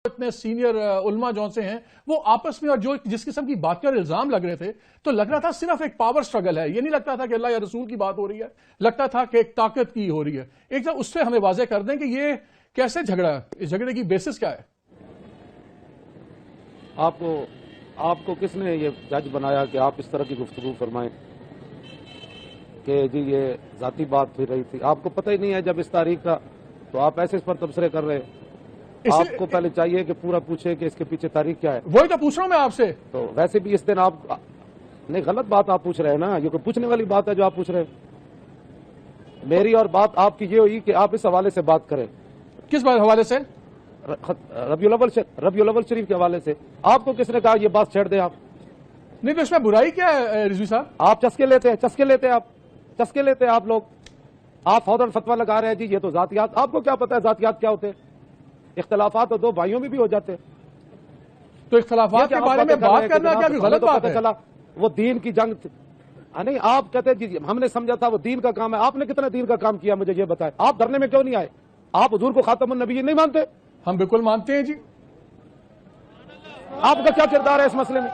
اتنے سینئر علماء جون سے ہیں وہ آپس میں اور جو جس قسم کی بات اور الزام لگ رہے تھے تو لگ رہا تھا صرف ایک پاور سٹرگل ہے. یہ نہیں لگتا تھا کہ اللہ یا رسول کی بات ہو رہی ہے, لگتا تھا کہ ایک طاقت کی ہو رہی ہے. ایک اس سے ہمیں واضح کر دیں کہ یہ کیسے جھگڑا ہے, اس جھگڑے کی بیسس کیا ہے؟ آپ کو کس نے یہ جج بنایا کہ آپ اس طرح کی گفتگو فرمائیں کہ جی یہ ذاتی بات ہو رہی تھی؟ آپ کو پتہ ہی نہیں ہے جب اس تاریخ کا, تو آپ ایسے اس پر تبصرے کر رہے ہیں. آپ کو پہلے چاہیے کہ پورا پوچھیں کہ اس کے پیچھے تاریخ کیا ہے. وہی تو پوچھ رہا ہوں میں آپ سے. تو ویسے بھی اس دن آپ نہیں, غلط بات آپ پوچھ رہے ہیں نا, یہ کوئی پوچھنے والی بات ہے جو آپ پوچھ رہے ہیں. میری اور بات آپ کی یہ ہوئی کہ آپ اس حوالے سے بات کریں. کس حوالے سے؟ ربیع الاول شریف کے حوالے سے. آپ کو کس نے کہا یہ بات چھیڑ دیں آپ؟ نہیں تو اس میں برائی کیا ہے رضوی صاحب؟ آپ چسکے لیتے ہیں آپ لوگ. آپ فوراً فتویٰ لگا رہے ہیں جی یہ تو ذاتیات. آپ کو کیا پتا ہے ذاتیات کیا ہوتے ہیں؟ اختلافات تو دو بھائیوں میں بھی ہو جاتے ہیں. تو اختلافات کے بارے میں بات کرنا کیا غلط بات ہے؟ چلا وہ دین کی جنگ نہیں, آپ کہتے جی ہم نے سمجھا تھا وہ دین کا کام ہے. آپ نے کتنا دین کا کام کیا مجھے یہ بتائیں. آپ دھرنے میں کیوں نہیں آئے؟ آپ حضور کو خاتم النبیین نہیں مانتے؟ ہم بالکل مانتے ہیں جی. آپ کا کیا کردار ہے اس مسئلے میں؟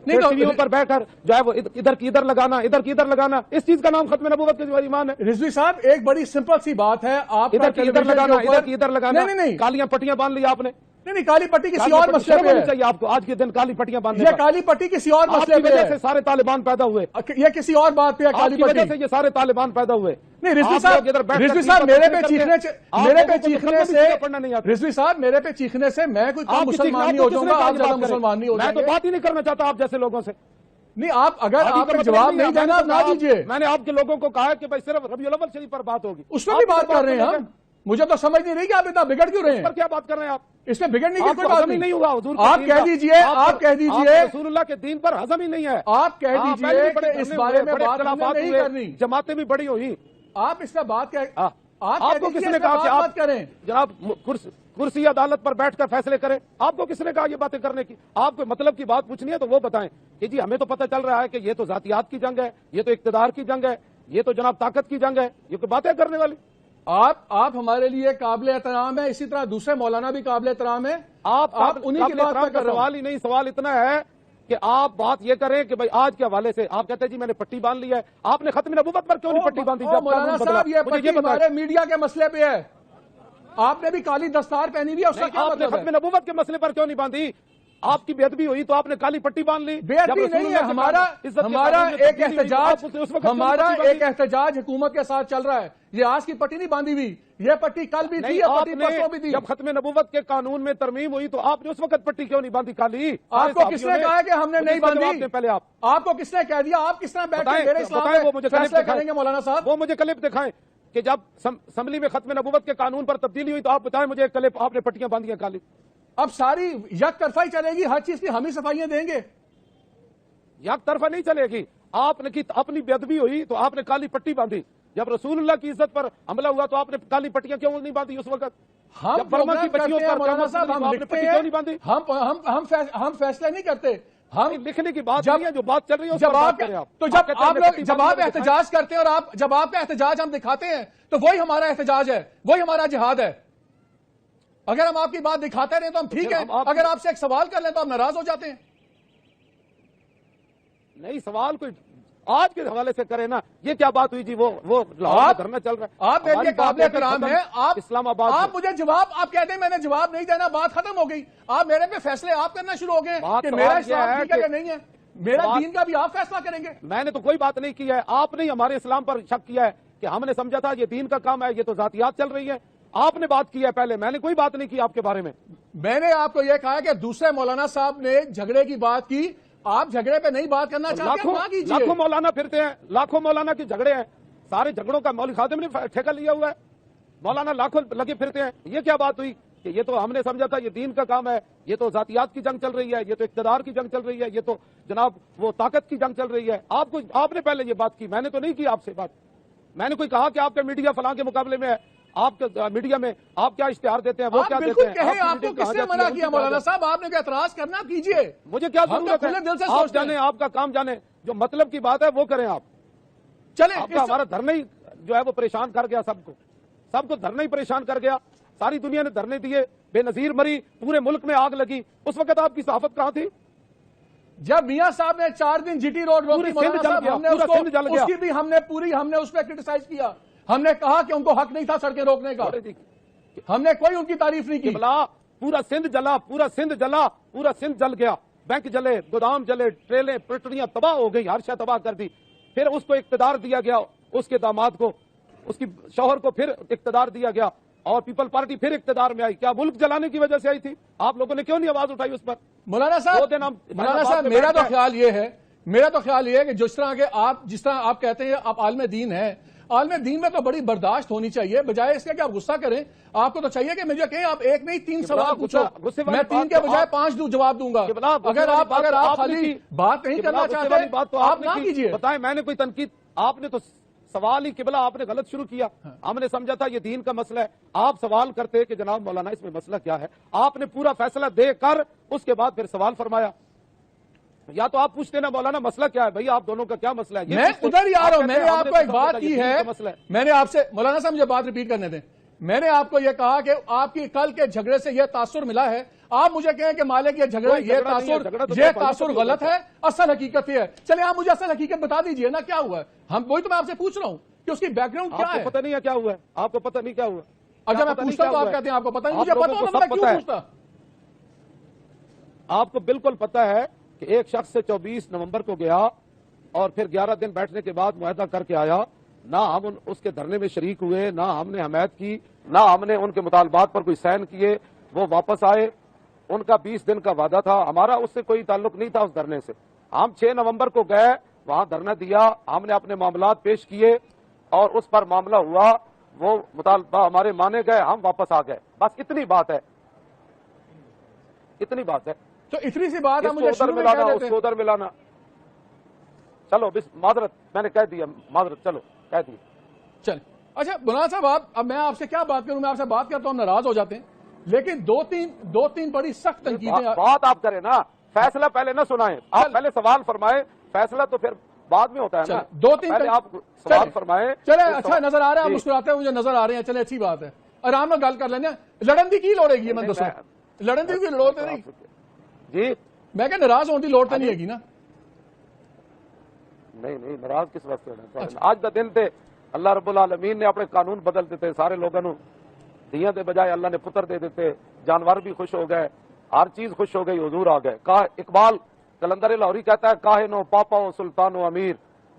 نہیں ٹی ویوں پر بیٹھ کر جو ہے وہ ادھر کی ادھر لگانا, ادھر کی ادھر لگانا, اس چیز کا نام ختم نبوت کے جو ایمان ہے. رضوی صاحب ایک بڑی سمپل سی بات ہے, آپ ادھر کی ادھر لگانا, ادھر کی ادھر لگانا. نہیں, کالیاں پٹیاں باندھ لی آپ نے. نہیں, کالی پٹی کسی اور مسئلے پہ ہے. چاہیے آپ کو آج کے دن کالی پٹیاں باندھنے. یہ کالی پٹی کسی اور مسئلے پہ ہے. سارے طالبان پیدا ہوئے. یہ کسی اور بات پہ ہے کالی پٹی سے یہ سارے طالبان پیدا ہوئے. نہیں رضوی صاحب میرے پہ چیخنے سے میں کوئی کم مسلمان نہیں ہو جاؤں گا, آپ زیادہ مسلمان نہیں ہو جائیں گے. میں تو بات ہی نہیں کرنا چاہتا آپ جیسے لوگوں سے. نہیں, آپ اگر آپ کا جواب نہیں دینا نہ دیجیے. میں نے آپ کے لوگوں کو کہا کہ بھائی صرف ربیع الاول شریف پر بات ہوگی. اس میں بھی بات کر رہے ہیں ہم. مجھے تو سمجھ نہیں رہی کہ آپ اتنا بگڑ کیوں رہے ہیں. اس پر کیا بات کر رہے ہیں آپ؟ اس میں بگڑنے کی کوئی بات نہیں ہوگا. حضور آپ کہہ دیجئے رسول اللہ کے دین پر ہضم ہی نہیں ہے. آپ کہہ دیجئے کہ اس بارے میں بات نہیں کرنی. جماعتیں بھی بڑی ہوئی. آپ اس کا بات آپ کو کس نے کہا کہ آپ کریں جناب کرسی عدالت پر بیٹھ کر فیصلے کریں؟ آپ کو کس نے کہا یہ باتیں کرنے کی؟ آپ کو مطلب کی بات پوچھنی ہے تو وہ بتائیں کہ جی ہمیں تو پتہ چل رہا ہے کہ یہ تو ذاتیات کی جنگ ہے, یہ تو اقتدار کی جنگ ہے, یہ تو جناب طاقت کی جنگ ہے. یہ کوئی باتیں کرنے والی؟ آپ ہمارے لیے قابل احترام ہے, اسی طرح دوسرے مولانا بھی قابل احترام ہے. آپ انہی کی بات کا سوال ہی نہیں. سوال اتنا ہے کہ آپ بات یہ کریں کہ بھائی آج کے حوالے سے آپ کہتے ہیں جی میں نے پٹی باندھ لی ہے. آپ نے ختم نبوت پر کیوں نہیں پٹی باندھی؟ مولانا صاحب یہ پٹی ہمارے میڈیا کے مسئلے پہ ہے. آپ نے بھی کالی دستار پہنی ہوئی ہے, اس کا کیا مطلب ہے؟ ختم نبوت کے مسئلے پر کیوں نہیں باندھی؟ آپ کی بے ادبی ہوئی تو آپ نے کالی پٹی باندھ لی. بے ادبی نہیں ہے, ہمارا ایک احتجاج حکومت کے ساتھ چل رہا ہے. یہ آج کی پٹی نہیں باندھی ہوئی, یہ پٹی کل بھی تھی, پٹی پرسوں بھی تھی. جب ختم نبوت کے قانون میں ترمیم ہوئی تو آپ نے اس وقت پٹی کیوں نہیں باندھی کالی؟ آپ کو کس نے کہا کہ ہم نے نہیں باندھی؟ پہلے آپ کو کس نے کہہ دیا؟ آپ کس طرح بیٹھ کے میرے اسلام میں فیصلے کریں گے مولانا صاحب؟ وہ مجھے کلپ دکھائیں کہ جب اسمبلی میں ختم نبوت کے قانون پر تبدیلی ہوئی تو آپ بتائیں مجھے کلپ, آپ نے پٹیاں باندھی ہیں کالی. اب ساری یک طرفہ ہی چلے گی, ہر چیز کی ہم ہی صفائیاں دیں گے. یک طرفہ نہیں چلے گی. آپ نے اپنی بے ادبی ہوئی تو آپ نے کالی پٹی باندھی. جب رسول اللہ کی عزت پر حملہ ہوا تو آپ نے کالی پٹیاں کیوں نہیں باندھی اس وقت؟ ہم فیصلے نہیں کرتے, ہم لکھنے کی بات نہیں ہے, جو بات چل رہی ہے. جب آپ احتجاج کرتے ہیں اور جب آپ کا احتجاج ہم دکھاتے ہیں تو وہی ہمارا احتجاج ہے, وہی ہمارا جہاد ہے. اگر ہم آپ کی بات دکھاتے رہے تو ہم ٹھیک ہے, اگر آپ سے ایک سوال کر لیں تو آپ ناراض ہو جاتے ہیں. نہیں, سوال کوئی آج کے حوالے سے کریں نا. یہ کیا بات ہوئی جی؟ وہ دھرنا چل رہا ہے. آپ میرے لیے قابل احترام ہیں. آپ اسلام آباد, آپ مجھے جواب, آپ کہتے ہیں میں نے جواب نہیں دینا, بات ختم ہو گئی. آپ میرے پہ فیصلے آپ کرنا شروع ہو گئے کہ میرا اسلام ٹھیک ہے کہ نہیں ہے. میرا دین کا بھی آپ فیصلہ کریں گے. میں نے تو کوئی بات نہیں کی ہے. آپ نے ہمارے اسلام پر شک کیا ہے کہ ہم نے سمجھا تھا یہ دین کا کام ہے, یہ تو ذاتیات چل رہی ہے. آپ نے بات کی ہے پہلے, میں نے کوئی بات نہیں کی آپ کے بارے میں. میں نے آپ کو یہ کہا کہ دوسرے مولانا صاحب نے جھگڑے کی بات کی, آپ جھگڑے پہ نہیں بات کرنا چاہتے ہیں. لاکھوں مولانا پھرتے ہیں, لاکھوں مولانا کے جھگڑے ہیں. سارے جھگڑوں کا مولوی خادم نے ٹھیکہ لیا ہوا ہے. مولانا لاکھوں لگے پھرتے ہیں. یہ کیا بات ہوئی کہ یہ تو ہم نے سمجھا تھا یہ دین کا کام ہے, یہ تو ذاتیات کی جنگ چل رہی ہے, یہ تو اقتدار کی جنگ چل رہی ہے, یہ تو جناب وہ طاقت کی جنگ چل رہی ہے. آپ نے پہلے یہ بات کی, میں نے تو نہیں کی آپ سے بات. میں نے کوئی کہا کہ آپ کا میڈیا فلاں کے مقابلے میں ہے, آپ کے میڈیا میں آپ کیا اشتہار دیتے ہیں, وہ کیا دیتے ہیں؟ آپ کو کس نے منع کیا مولانا صاحب؟ آپ نے کوئی اعتراض کرنا کیجئے, مجھے کیا ضرورت ہے؟ دل سے آپ جانے, آپ کا کام جانے, جو مطلب کی بات ہے وہ کریں آپ. چلیں, ہمارا دھرنا ہی جو ہے وہ پریشان کر گیا سب کو دھرنا ہی پریشان کر گیا. ساری دنیا نے دھرنے دیے, بے نظیر مری, پورے ملک میں آگ لگی, اس وقت آپ کی صحافت کہاں تھی؟ جب میاں صاحب نے 4 دن جی ٹی روڈ روکی, مولانا صاحب ہم نے اس کی بھی ہم نے اس پہ کرٹیسائز کیا, ہم نے کہا کہ ان کو حق نہیں تھا سڑکیں روکنے کا, ہم نے کوئی ان کی تعریف نہیں کی. پورا سندھ جلا, پورا سندھ جلا, پورا سندھ جل گیا, بینک جلے, گودام جلے, ٹریلیں پٹریاں تباہ ہو گئی, ہر شے تباہ کر دی. پھر اس کو اقتدار دیا گیا, اس کے داماد کو, اس کی شوہر کو پھر اقتدار دیا گیا, اور پیپل پارٹی پھر اقتدار میں آئی. کیا ملک جلانے کی وجہ سے آئی تھی؟ آپ لوگوں نے کیوں نہیں آواز اٹھائی اس پر؟ مولانا صاحب میرا تو خیال یہ ہے کہ جس طرح آپ کہتے ہیں آپ عالم دین ہیں, عالم دین میں تو بڑی برداشت ہونی چاہیے, بجائے اس کے کہ آپ غصہ کریں. آپ کو تو چاہیے کہ مجھے کہیں آپ ایک نہیں 3 سوال پوچھو, میں 3 کے بجائے 5 جواب دوں گا. اگر آپ خالی بات نہیں کرنا چاہتے تو آپ نہ کیجیے. بتائیں, میں نے کوئی تنقید, آپ نے تو سوال ہی قبلہ آپ نے غلط شروع کیا. ہم نے سمجھا تھا یہ دین کا مسئلہ ہے, آپ سوال کرتے کہ جناب مولانا اس میں مسئلہ کیا ہے, آپ نے پورا فیصلہ دے کر اس کے بعد پھر سوال فرمایا. یا تو آپ پوچھتے نا مولانا مسئلہ کیا ہے بھائی, آپ دونوں کا کیا مسئلہ ہے؟ میں ادھر ہی آ رہا ہوں, میں نے آپ کو ایک بات کی ہے, میں نے آپ سے, مولانا صاحب مجھے بات ریپیٹ کرنے دیں, میں نے آپ کو یہ کہا کہ آپ کی کل کے جھگڑے سے یہ تاثر ملا ہے, آپ مجھے کہیں کہ مالک یہ تاثر غلط ہے, اصل حقیقت یہ ہے. چلے آپ مجھے اصل حقیقت بتا دیجئے نا کیا ہوا ہے, وہی تو میں آپ سے پوچھ رہا ہوں کہ اس کی بیک گراؤنڈ کیا ہے. آپ کو پتہ نہیں ہے کیا ہوا ہے, آپ کو پتہ نہیں کیا ہوا. اچھا میں پوچھتا ہوں تو آپ کہتے ہیں آپ کو پتہ نہیں, مجھے پتہ ہوتا میں کیوں پوچھتا. آپ کو بالکل پتہ ہے کہ ایک شخص سے 24 نومبر کو گیا اور پھر 11 دن بیٹھنے کے بعد معاہدہ کر کے آیا, نہ ہم اس کے دھرنے میں شریک ہوئے, نہ ہم نے حمایت کی, نہ ہم نے ان کے مطالبات پر کوئی سائن کیے. وہ واپس آئے, ان کا 20 دن کا وعدہ تھا, ہمارا اس سے کوئی تعلق نہیں تھا اس دھرنے سے. ہم 6 نومبر کو گئے, وہاں دھرنا دیا, ہم نے اپنے معاملات پیش کیے اور اس پر معاملہ ہوا, وہ مطالبہ ہمارے مانے گئے, ہم واپس آ گئے. بس اتنی بات ہے, اتنی بات ہے. تو اتنی سی بات ہے, مجھے ادھر ملانا, اس کو ادھر ملانا. چلو معذرت, میں نے کہہ دیا معذرت, چلو کہہ دیا. چل اچھا مولانا صاحب, اب میں آپ سے کیا بات کروں, میں آپ سے بات کرتا ہوں ناراض ہو جاتے ہیں, لیکن دو تین بڑی سخت تنقیدیں. بات آپ کریں نا, فیصلہ پہلے نہ سنائیں, آپ پہلے سوال فرمائیں, فیصلہ تو پھر بعد میں ہوتا ہے نا. 2-3 پہلے آپ سوال فرمائیں. چلے اچھا نظر آ رہا ہے, آپ مسکراتے ہوئے مجھے نظر آ رہے ہیں, چلے اچھی بات ہے, آرام میں گل کر لینا. لڑن دی کی لوڑ ہے گی, میں دسو لڑن دی کی لوڑ تو نہیں جی, میں کہ ناراض ہونے کی لوڑ تو نہیں ہے گی نا. نہیں ناراض کس واسطے ہونا. آج دا دن تے اللہ رب العالمین نے اپنے قانون بدل دیتے, سارے لوگوں نو دیاں دے بجائے اللہ نے پتر دے دیتے, جانور بھی خوش ہو گئے, ہر چیز خوش ہو گئی, حضور آ گئے. اقبال کلندر لاہوری کہتا ہے, کاہن و پاپا و سلطان و امیر,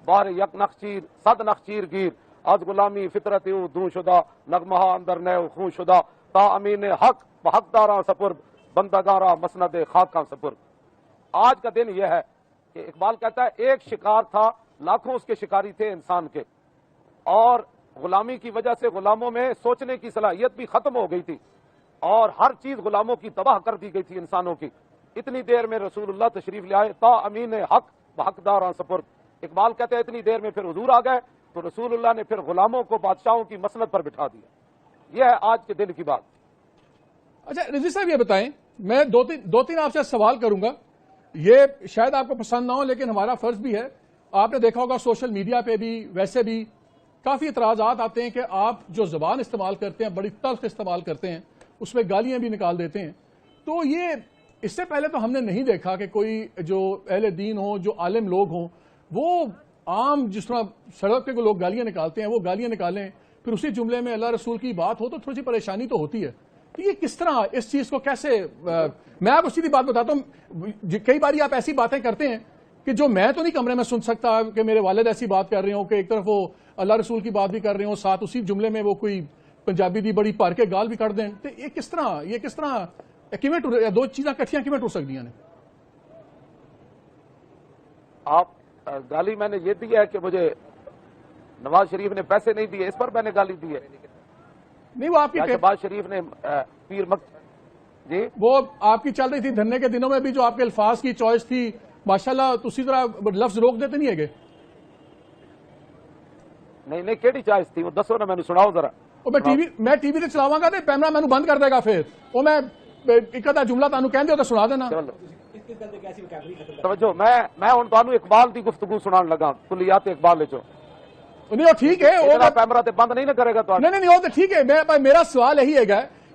بار یک نخچیر صد نخچیر گیر, آج غلامی فطرت او دوں شدہ, نغمہ اندر نئے خون شدہ, تا امین حق بحقداراں سپرد, بندگاراں مسند خاکاں سپرد. آج کا دن یہ ہے کہ اقبال کہتا ہے ایک شکار تھا, لاکھوں اس کے شکاری تھے انسان کے, اور غلامی کی وجہ سے غلاموں میں سوچنے کی صلاحیت بھی ختم ہو گئی تھی, اور ہر چیز غلاموں کی تباہ کر دی گئی تھی انسانوں کی. اتنی دیر میں رسول اللہ تشریف لے آئے, تا امین حق بحقداراں سپرد. اقبال کہتے ہیں اتنی دیر میں پھر حضور آ گئے, تو رسول اللہ نے پھر غلاموں کو بادشاہوں کی مسند پر بٹھا دیا. یہ ہے آج کے دن کی بات. اچھا رضوی صاحب یہ بتائیں, میں دو تین آپ سے سوال کروں گا, یہ شاید آپ کو پسند نہ ہو لیکن ہمارا فرض بھی ہے. آپ نے دیکھا ہوگا سوشل میڈیا پہ بھی ویسے بھی کافی اعتراضات آتے ہیں کہ آپ جو زبان استعمال کرتے ہیں بڑی تلخ استعمال کرتے ہیں, اس میں گالیاں بھی نکال دیتے ہیں. تو یہ اس سے پہلے تو ہم نے نہیں دیکھا کہ کوئی جو اہل دین ہوں, جو عالم لوگ ہوں, وہ عام جس طرح سڑک پہ لوگ گالیاں نکالتے ہیں وہ گالیاں نکالیں, پھر اسی جملے میں اللہ رسول کی بات ہو تو تھوڑی سی پریشانی تو ہوتی ہے. تو یہ کس طرح اس چیز کو کیسے, میں آپ کو سیدھی بات بتاتا ہوں, کئی باری آپ ایسی باتیں کرتے ہیں کہ جو میں تو نہیں کمرے میں سن سکتا کہ میرے والد ایسی بات کر رہے ہوں کہ ایک طرف وہ اللہ رسول کی بات بھی کر رہے ہوں, ساتھ اسی جملے میں وہ کوئی پنجابی دی بڑی پار کے گال بھی کر دیں. تو یہ کس طرح کیویں دو چیزاں کٹھیاں کیویں ٹر سکتی ہیں؟ آپ گالی میں نے یہ دی ہے کہ مجھے نواز شریف نے پیسے نہیں دیے, اس پر میں نے گالی دی ہے. نہیں وہ آپ کی شہباز شریف نے پیر جی وہ آپ کی چل رہی تھی دھرنے کے دنوں میں بھی جو آپ کے الفاظ کی چوائس تھی ماشاءاللہ, تو اسی طرح لفظ روک دیتے نہیں ہے گے؟ نہیں کیڑی چوائس تھی وہ دسو نا, میں نے سناؤ ذرا. میں ٹی وی تے چلاواں گا تے کیمرہ مینوں بند کر دے گا, پھر وہ میں ایک ادھا جملہ تانوں کہندے ہو تے سنا دینا. توجہ, میں ہن تانوں اقبال دی گفتگو سنان لگا, کلیات اقبال وچوں. نہیں وہ ٹھیک ہے, وہ کیمرہ تے بند نہیں نہ کرے گا تو. نہیں وہ تو ٹھیک ہے. میرا سوال یہی ہے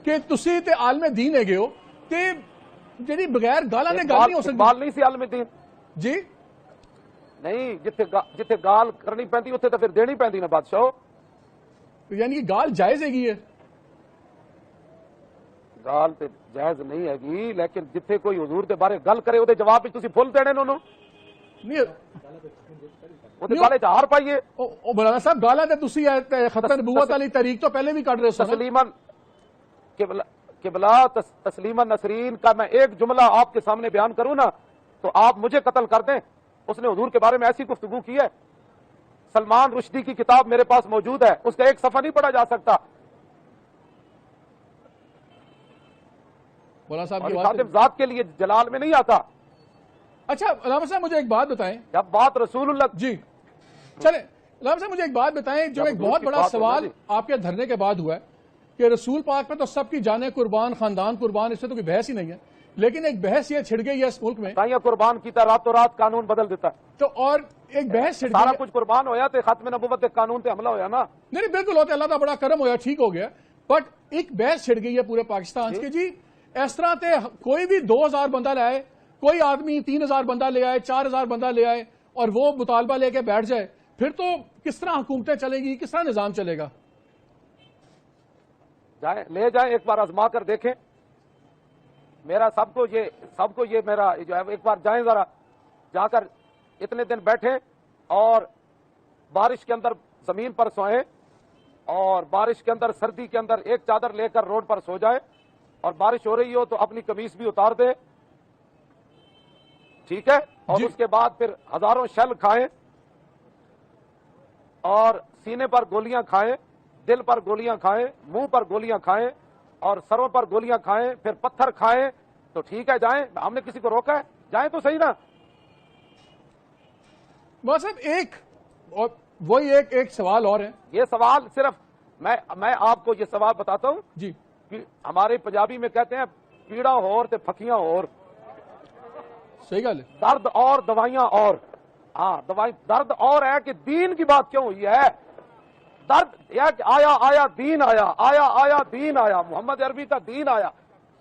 کہ تسی تے عالم دین ہے گے ہو تے جڑی بغیر گالاں نے گل نہیں ہو سکتی. اقبال نہیں سی عالم دین جی نہیں، جتھے گال کرنی پیندی اتنے تو پھر دینی پیندی نا بادشاہ. یعنی کہ گال جائز ہے گی ہے. گال تے جائز نہیں ہے گی، لیکن جتھے کوئی حضور دے بارے گل کرے وہ جواب تسی فل دینے انہوں نہیں وہ بارے ہار پائیے. مولانا صاحب گالاں تے تسی خطر نبوت والی تحریک تو پہلے بھی کٹ رہے سو نا. تسلیماً قبلہ تسلیماً نسرین کا میں ایک جملہ آپ کے سامنے بیان کروں نا تو آپ مجھے قتل کر دیں. اس نے حضور کے بارے میں ایسی گفتگو کی ہے. سلمان رشدی کی کتاب میرے پاس موجود ہے، اس کا ایک صفحہ نہیں پڑھا جا سکتا. مولانا صاحب اور کی خاتم ذات کے لیے جلال میں نہیں آتا. اچھا علامہ صاحب مجھے ایک بات بتائیں. جب بات رسول اللہ جی چلیں علامہ صاحب مجھے ایک بات بتائیں جو ایک بہت بڑا سوال آپ کے دھرنے کے بعد ہوا ہے کہ رسول پاک پہ تو سب کی جانیں قربان، خاندان قربان، اس سے تو کوئی بحث ہی نہیں ہے، لیکن ایک بحث یہ چھڑ گئی ہے اس ملک میں تائیاں قربان کیتا راتوں رات قانون بدل دیتا ہے. تو اور ایک بحث چھڑ سارا گئی. کچھ قربان ہویا تے ختم نبوت کے قانون تے حملہ ہویا نا. نہیں بالکل ہوتا، اللہ کا بڑا کرم ہویا، ٹھیک ہو گیا. بٹ ایک بحث چھڑ گئی ہے پورے پاکستان کے جی اس طرح تے کوئی بھی 2000 بندہ لے آئے، کوئی آدمی 3000 بندہ لے آئے، 4000 بندہ لے آئے اور وہ مطالبہ لے کے بیٹھ جائے، پھر تو کس طرح حکومتیں چلے گی، کس طرح نظام چلے گا؟ لے جائیں ایک بار آزما کر دیکھیں. میرا سب کو یہ میرا جو ہے ایک بار جائیں ذرا جا کر اتنے دن بیٹھیں اور بارش کے اندر زمین پر سوئیں اور بارش کے اندر سردی کے اندر ایک چادر لے کر روڈ پر سو جائیں اور بارش ہو رہی ہو تو اپنی قمیص بھی اتار دیں، ٹھیک ہے؟ اور اس کے بعد پھر ہزاروں شل کھائیں اور سینے پر گولیاں کھائیں، دل پر گولیاں کھائیں، منہ پر گولیاں کھائیں اور سروں پر گولیاں کھائیں، پھر پتھر کھائیں تو ٹھیک ہے جائیں. ہم نے کسی کو روکا ہے؟ جائیں تو صحیح نا. مولانا صاحب وہی ایک سوال اور ہے. یہ سوال صرف میں آپ کو یہ سوال بتاتا ہوں جی کہ ہمارے پنجابی میں کہتے ہیں پیڑا ہور تے پھکیاں اور، صحیح گل ہے. درد اور دوائیاں اور. ہاں درد اور ہے کہ دین کی بات کیوں ہوئی ہے. درد یہ کہ آیا دین آیا دین آیا، محمد عربی کا دین آیا.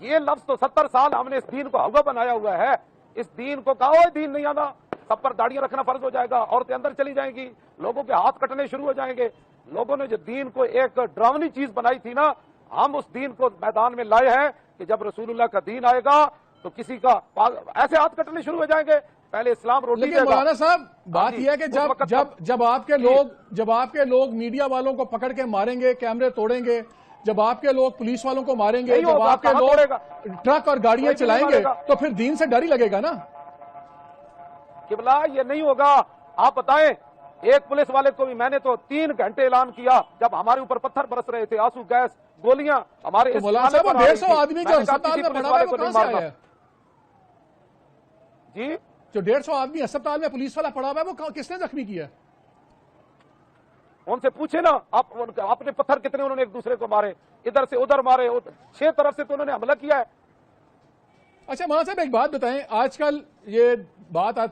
یہ لفظ تو 70 سال ہم نے اس دین کو ہوا بنایا ہوا ہے. اس دین کو کہا دین نہیں آنا، سب پر داڑیاں رکھنا فرض ہو جائے گا، عورتیں اندر چلی جائیں گی، لوگوں کے ہاتھ کٹنے شروع ہو جائیں گے. لوگوں نے جو دین کو ایک ڈراؤنی چیز بنائی تھی نا، ہم اس دین کو میدان میں لائے ہیں کہ جب رسول اللہ کا دین آئے گا تو کسی کا ایسے ہاتھ کٹنے شروع ہو جائیں گے. پہلے اسلام روٹی لیکن مولانا صاحب بات یہ ہے کہ جب آپ کے لوگ میڈیا والوں کو پکڑ کے ماریں گے، کیمرے توڑیں گے، جب آپ کے لوگ پولیس والوں کو ماریں گے، جب آپ کے لوگ ٹرک اور گاڑیاں چلائیں گے تو پھر دین سے ڈر ہی لگے گا نا. قبلہ یہ نہیں ہوگا. آپ بتائیں ایک پولیس والے کو بھی میں نے تو 3 گھنٹے اعلان کیا جب ہمارے اوپر پتھر برس رہے تھے، آنسو گیس گولیاں ہمارے. مولانا صاحب وہ 150 آدمی جو ہسپتال میں پڑا ہوا ہے وہ کہاں سے آیا ہے؟ جی جو 150 آدمی ہسپتال میں پولیس والا پڑا ہوا ہے وہ کس نے زخمی کیا ہے؟ ان سے پوچھے نا اپنے پتھر کتنے انہوں نے ایک دوسرے کو مارے، ادھر سے ادھر مارے، 6 طرف سے تو انہوں نے حملہ کیا ہے. اچھا مولانا صاحب ایک بات بتائیں، آج کل یہ بات آتی